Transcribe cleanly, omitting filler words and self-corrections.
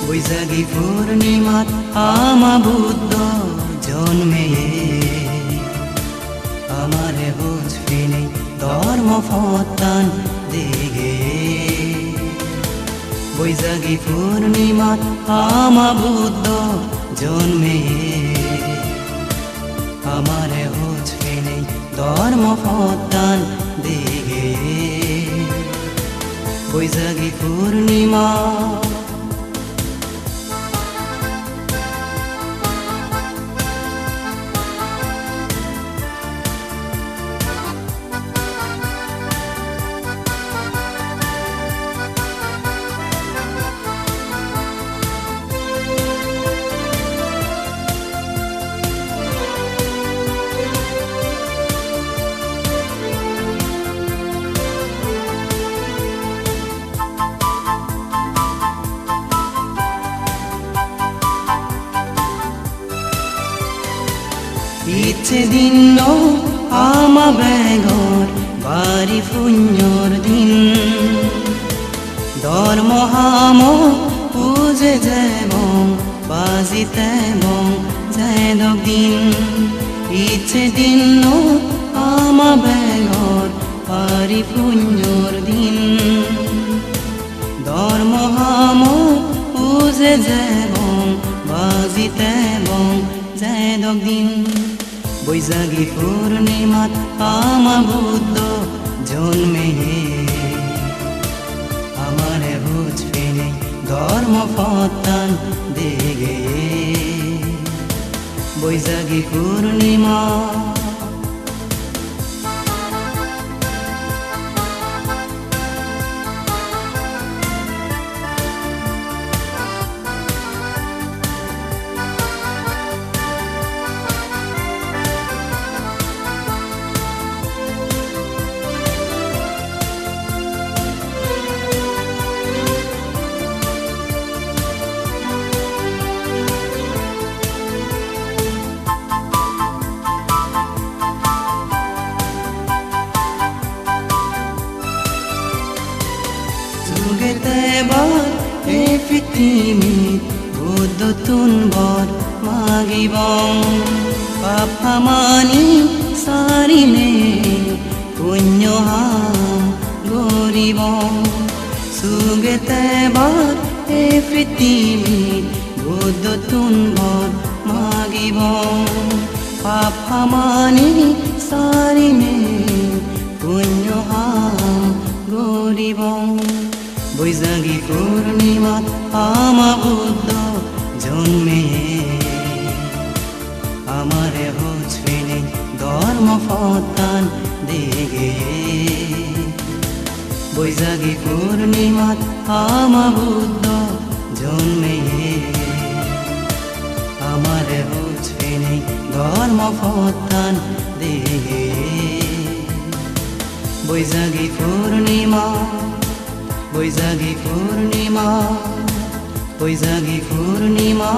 বৈশাখী পূর্ণিমাত আমা বুদ্ধ জন্মে আমারে বুঝবিনি ধর্ম ফতান দিগে বৈশাখী পূর্ণিমাত আমা বুদ্ধ জন্মে আমারে বুঝবিনি ধর্ম ফতান দিগে বৈশাখী পূর্ণিমা ইচ্ছে দিন আমা বেগর বাড়ি পুণ্যর দিন ধর্ম হাম পুজে যাব বাজিতে জেদক দিন ইচ্ছে দিন আমা বেগর বাড়ি পুণ্যর দিন ধর্ম হাম পুজে যাব বাজিতে জেদক দিন বৈশাখী পূর্ণিমাত আমা বুদ্ধ জন্মে আমারে বুঝবিনি ধর্ম ফতান দিগে বৈশাখী পূর্ণিমা এবার এই পৃথিবীত বুদ্ধ তুনবর মাগিব পাপা মানি সারিনে পুণ্য গরিব সুগেতে এবার এই পৃথিবীত বুদ্ধ তুনবর মাগিব পাপা মানি সারিনে পুণ্য গরিব বৈশাখী পূর্ণিমাত আমা বুদ্ধ জন্মে আমারে বুঝবিনি ধর্ম ফতান দিগে বৈশাখী পূর্ণিমাত আমা বুদ্ধ জন্মে আমারে বুঝবিনি ধর্ম ফতান দিগে বৈশাখী পূর্ণিমা বৈশাখী পূর্ণিমা বৈশাখী পূর্ণিমা